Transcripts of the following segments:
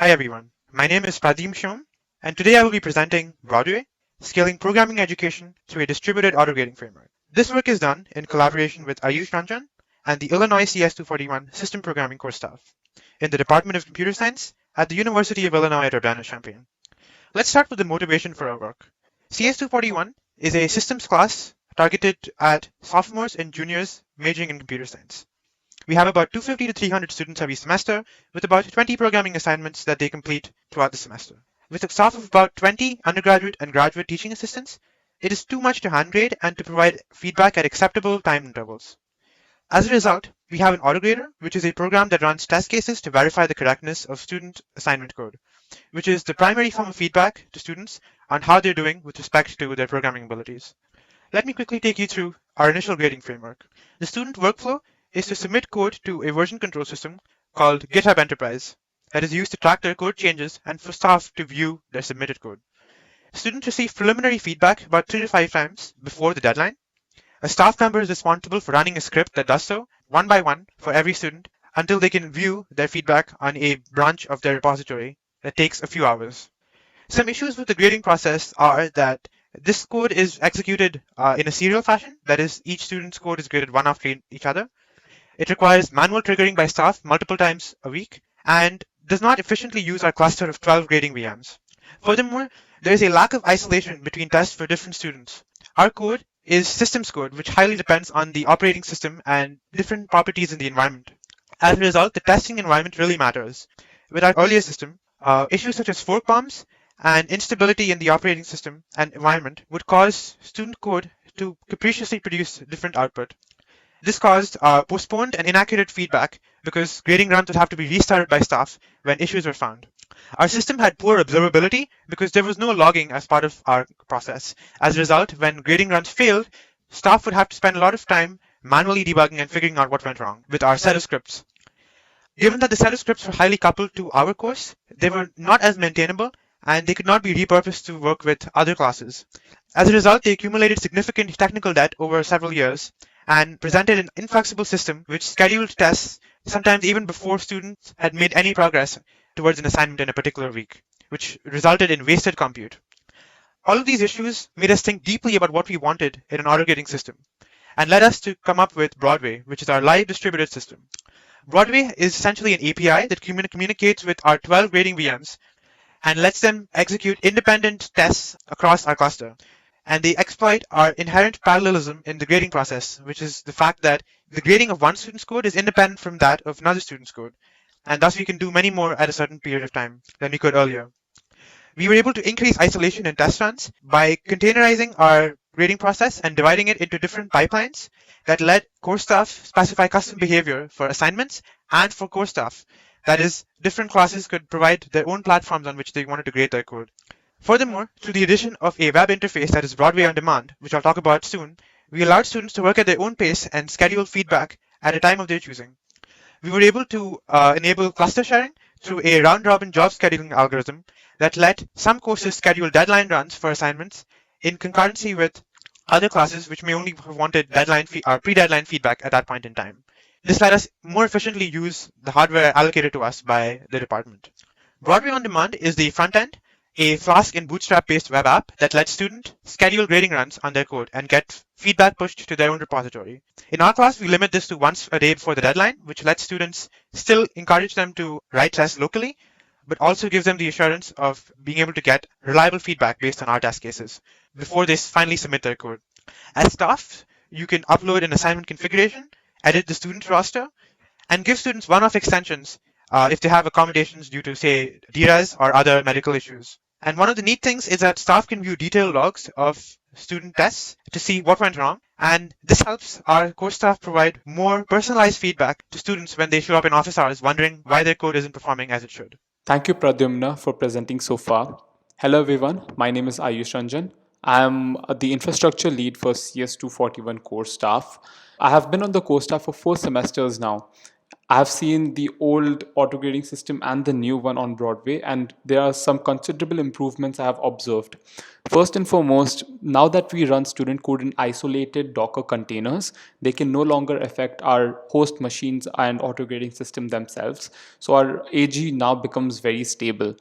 Hi everyone, my name is Pradeep Shom, and today I will be presenting Broadway, Scaling Programming Education through a Distributed Autograding Framework. This work is done in collaboration with Ayush Ranjan and the Illinois CS241 System Programming course staff in the Department of Computer Science at the University of Illinois at Urbana-Champaign. Let's start with the motivation for our work. CS241 is a systems class targeted at sophomores and juniors majoring in computer science. We have about 250 to 300 students every semester, with about 20 programming assignments that they complete throughout the semester. With a staff of about 20 undergraduate and graduate teaching assistants, it is too much to hand grade and to provide feedback at acceptable time intervals. As a result, we have an autograder, which is a program that runs test cases to verify the correctness of student assignment code, which is the primary form of feedback to students on how they're doing with respect to their programming abilities. Let me quickly take you through our initial grading framework. The student workflow is to submit code to a version control system called GitHub Enterprise that is used to track their code changes and for staff to view their submitted code. Students receive preliminary feedback about 3 to 5 times before the deadline. A staff member is responsible for running a script that does so one by one for every student until they can view their feedback on a branch of their repository that takes a few hours. Some issues with the grading process are that this code is executed in a serial fashion, that is, each student's code is graded one after each other. It requires manual triggering by staff multiple times a week and does not efficiently use our cluster of 12 grading VMs. Furthermore, there is a lack of isolation between tests for different students. Our code is systems code, which highly depends on the operating system and different properties in the environment. As a result, the testing environment really matters. With our earlier system, issues such as fork bombs and instability in the operating system and environment would cause student code to capriciously produce different output. This caused postponed and inaccurate feedback because grading runs would have to be restarted by staff when issues were found. Our system had poor observability because there was no logging as part of our process. As a result, when grading runs failed, staff would have to spend a lot of time manually debugging and figuring out what went wrong with our set of scripts. Given that the set of scripts were highly coupled to our course, they were not as maintainable and they could not be repurposed to work with other classes. As a result, they accumulated significant technical debt over several years and presented an inflexible system which scheduled tests sometimes even before students had made any progress towards an assignment in a particular week, which resulted in wasted compute. All of these issues made us think deeply about what we wanted in an autograding system and led us to come up with Broadway, which is our live distributed system. Broadway is essentially an API that communicates with our 12 grading VMs and lets them execute independent tests across our cluster. And they exploit our inherent parallelism in the grading process, which is the fact that the grading of one student's code is independent from that of another student's code. And thus we can do many more at a certain period of time than we could earlier. We were able to increase isolation in test runs by containerizing our grading process and dividing it into different pipelines that let core staff specify custom behavior for assignments and for core staff. That is, different classes could provide their own platforms on which they wanted to grade their code. Furthermore, through the addition of a web interface that is Broadway on demand, which I'll talk about soon, we allowed students to work at their own pace and schedule feedback at a time of their choosing. We were able to enable cluster sharing through a round-robin job scheduling algorithm that let some courses schedule deadline runs for assignments in concurrency with other classes which may only have wanted pre-deadline feedback at that point in time. This let us more efficiently use the hardware allocated to us by the department. Broadway on Demand is the front end, a Flask and Bootstrap-based web app that lets students schedule grading runs on their code and get feedback pushed to their own repository. In our class, we limit this to once a day before the deadline, which lets students still encourage them to write tests locally, but also gives them the assurance of being able to get reliable feedback based on our test cases before they finally submit their code. As staff, you can upload an assignment configuration, edit the student roster, and give students one-off extensions if they have accommodations due to, say, DRES or other medical issues. And one of the neat things is that staff can view detailed logs of student tests to see what went wrong. And this helps our core staff provide more personalized feedback to students when they show up in office hours wondering why their code isn't performing as it should. Thank you, Pradyumna, for presenting so far. Hello, everyone. My name is Ayush Ranjan. I am the infrastructure lead for CS241 core staff. I have been on the core staff for 4 semesters now. I've seen the old auto grading system and the new one on Broadway, and there are some considerable improvements I have observed. First and foremost, now that we run student code in isolated Docker containers, they can no longer affect our host machines and auto grading system themselves. So our AG now becomes very stable.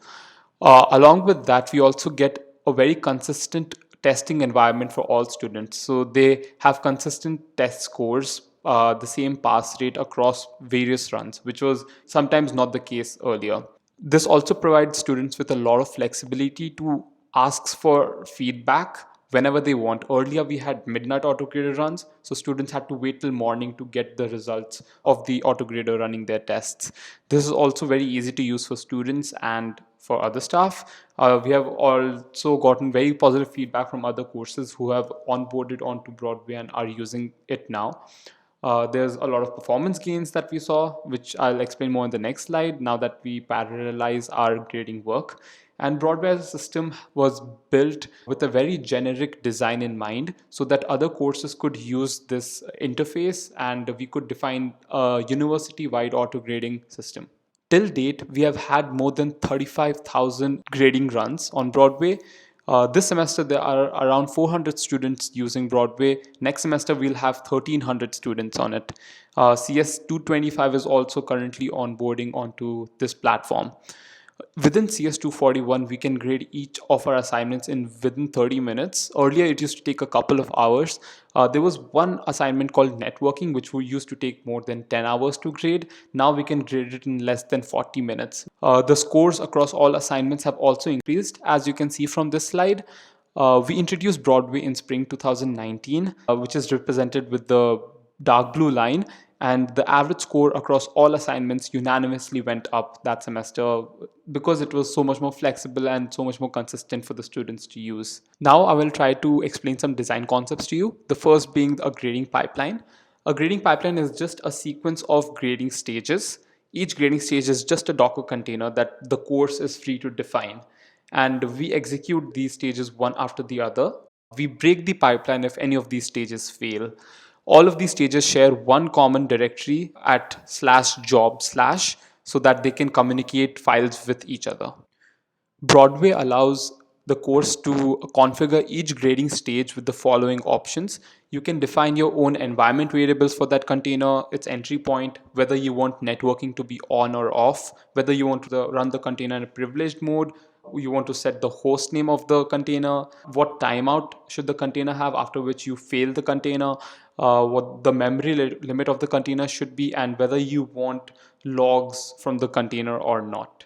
Along with that, we also get a very consistent testing environment for all students. So they have consistent test scores, the same pass rate across various runs, which was sometimes not the case earlier. This also provides students with a lot of flexibility to ask for feedback whenever they want. Earlier, we had midnight autograder runs, so students had to wait till morning to get the results of the autograder running their tests. This is also very easy to use for students and for other staff. We have also gotten very positive feedback from other courses who have onboarded onto Broadway and are using it now. There's a lot of performance gains that we saw, which I'll explain more in the next slide now that we parallelize our grading work. And Broadway as a system was built with a very generic design in mind so that other courses could use this interface and we could define a university wide auto grading system. Till date, we have had more than 35,000 grading runs on Broadway. This semester, there are around 400 students using Broadway. Next semester, we'll have 1,300 students on it. CS 225 is also currently onboarding onto this platform. Within CS 241, we can grade each of our assignments in within 30 minutes. Earlier, it used to take a couple of hours. There was one assignment called networking, which we used to take more than 10 hours to grade. Now we can grade it in less than 40 minutes. The scores across all assignments have also increased. As you can see from this slide, we introduced Broadway in spring 2019, which is represented with the dark blue line, and the average score across all assignments unanimously went up that semester because it was so much more flexible and so much more consistent for the students to use. Now I will try to explain some design concepts to you. The first being a grading pipeline. A grading pipeline is just a sequence of grading stages. Each grading stage is just a Docker container that the course is free to define. And we execute these stages one after the other. We break the pipeline if any of these stages fail. All of these stages share one common directory at /job/ so that they can communicate files with each other. Broadway allows the course to configure each grading stage with the following options. You can define your own environment variables for that container, its entry point, whether you want networking to be on or off, whether you want to run the container in a privileged mode, you want to set the host name of the container, what timeout should the container have after which you fail the container, what the memory limit of the container should be, and whether you want logs from the container or not.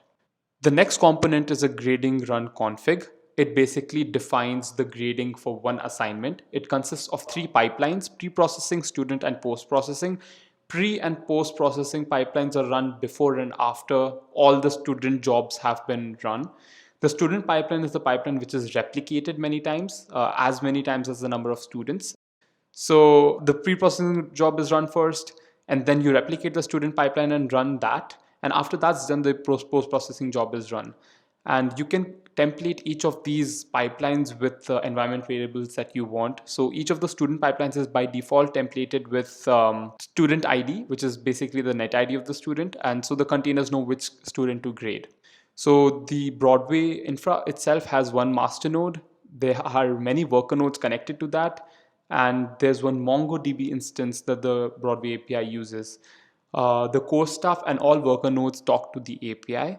The next component is a grading run config. It basically defines the grading for one assignment. It consists of three pipelines: pre-processing, student, and post-processing. Pre and post-processing pipelines are run before and after all the student jobs have been run. The student pipeline is the pipeline which is replicated as many times as the number of students. So the pre-processing job is run first, and then you replicate the student pipeline and run that. And after that's done, the post-processing job is run. And you can template each of these pipelines with the environment variables that you want. So each of the student pipelines is by default templated with student ID, which is basically the net ID of the student. And so the containers know which student to grade. So the Broadway infra itself has one master node. There are many worker nodes connected to that. And there's one MongoDB instance that the Broadway API uses. The core staff and all worker nodes talk to the API.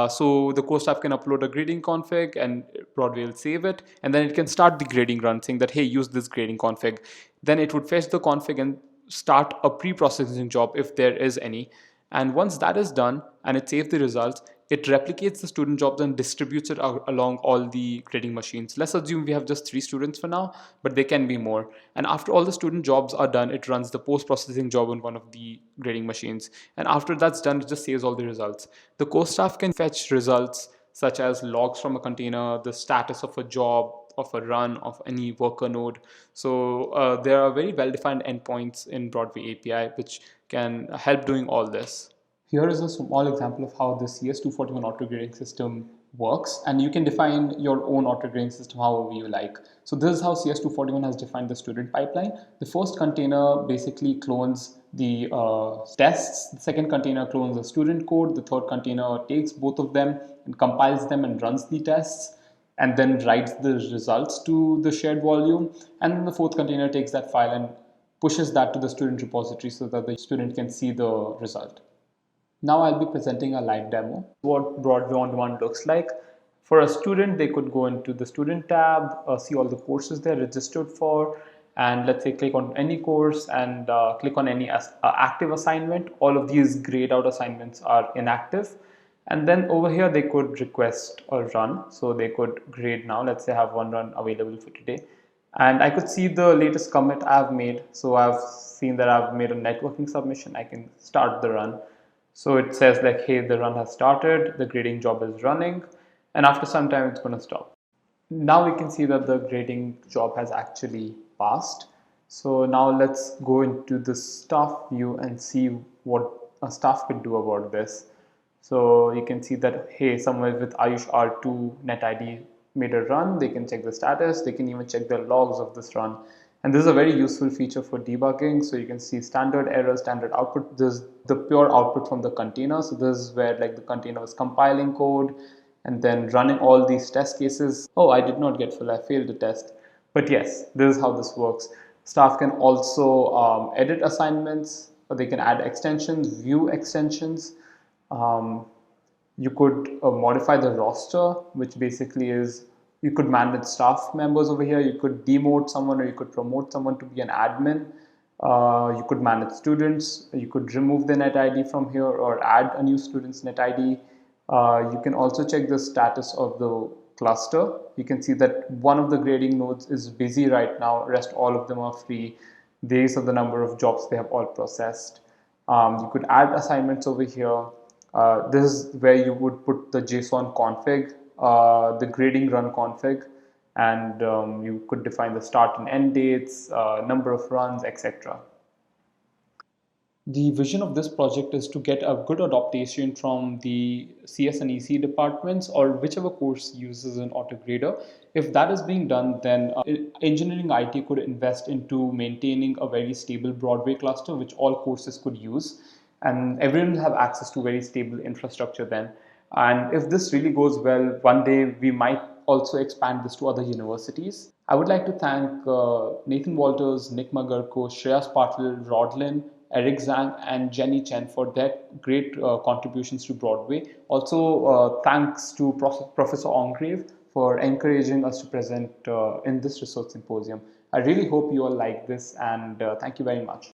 So the core staff can upload a grading config and Broadway will save it. And then it can start the grading run saying that, hey, use this grading config. Then it would fetch the config and start a pre-processing job if there is any. And once that is done and it saves the results, it replicates the student jobs and distributes it along all the grading machines. Let's assume we have just 3 students for now, but there can be more. And after all the student jobs are done, it runs the post-processing job on one of the grading machines. And after that's done, it just saves all the results. The core staff can fetch results such as logs from a container, the status of a job, of a run, of any worker node. So there are very well-defined endpoints in Broadway API which can help doing all this. Here is a small example of how the CS241 auto-grading system works, and you can define your own auto-grading system however you like. So this is how CS241 has defined the student pipeline. The first container basically clones the tests, the second container clones the student code, the third container takes both of them and compiles them and runs the tests, and then writes the results to the shared volume, and then the fourth container takes that file and pushes that to the student repository so that the student can see the result. Now I'll be presenting a live demo. What Broadway on Demand looks like. For a student, they could go into the student tab, see all the courses they're registered for, and let's say click on any course and click on any active assignment. All of these grayed out assignments are inactive. And then over here, they could request a run. So they could grade now. Let's say I have one run available for today. And I could see the latest commit I've made. So I've seen that I've made a networking submission. I can start the run. So it says like, hey, the run has started, the grading job is running, and after some time it's going to stop. Now we can see that the grading job has actually passed. So now let's go into the staff view and see what a staff could do about this. So you can see that, hey, someone with Ayush R2 NetID made a run. They can check the status. They can even check the logs of this run. And this is a very useful feature for debugging. So you can see standard error, standard output. This is the pure output from the container. So this is where like the container was compiling code and then running all these test cases. Oh, I did not get full. I failed the test. But yes, this is how this works. Staff can also edit assignments, or they can add extensions, view extensions. Um, you could modify the roster, which basically is you could manage staff members over here. You could demote someone or you could promote someone to be an admin. You could manage students. You could remove the net ID from here or add a new student's net ID. You can also check the status of the cluster. You can see that one of the grading nodes is busy right now. Rest all of them are free. These are the number of jobs they have all processed. You could add assignments over here. This is where you would put the JSON config, the grading run config, and you could define the start and end dates, number of runs, etc. The vision of this project is to get a good adaptation from the CS and EC departments or whichever course uses an autograder. If that is being done, then engineering IT could invest into maintaining a very stable Broadway cluster, which all courses could use. And everyone will have access to very stable infrastructure then. And if this really goes well, one day we might also expand this to other universities. I would like to thank Nathan Walters, Nick Magarko, Shreyas Patil, Rodlin, Eric Zhang, and Jenny Chen for their great contributions to Broadway. Also, thanks to Professor Ongrave for encouraging us to present in this research symposium. I really hope you all like this, and thank you very much.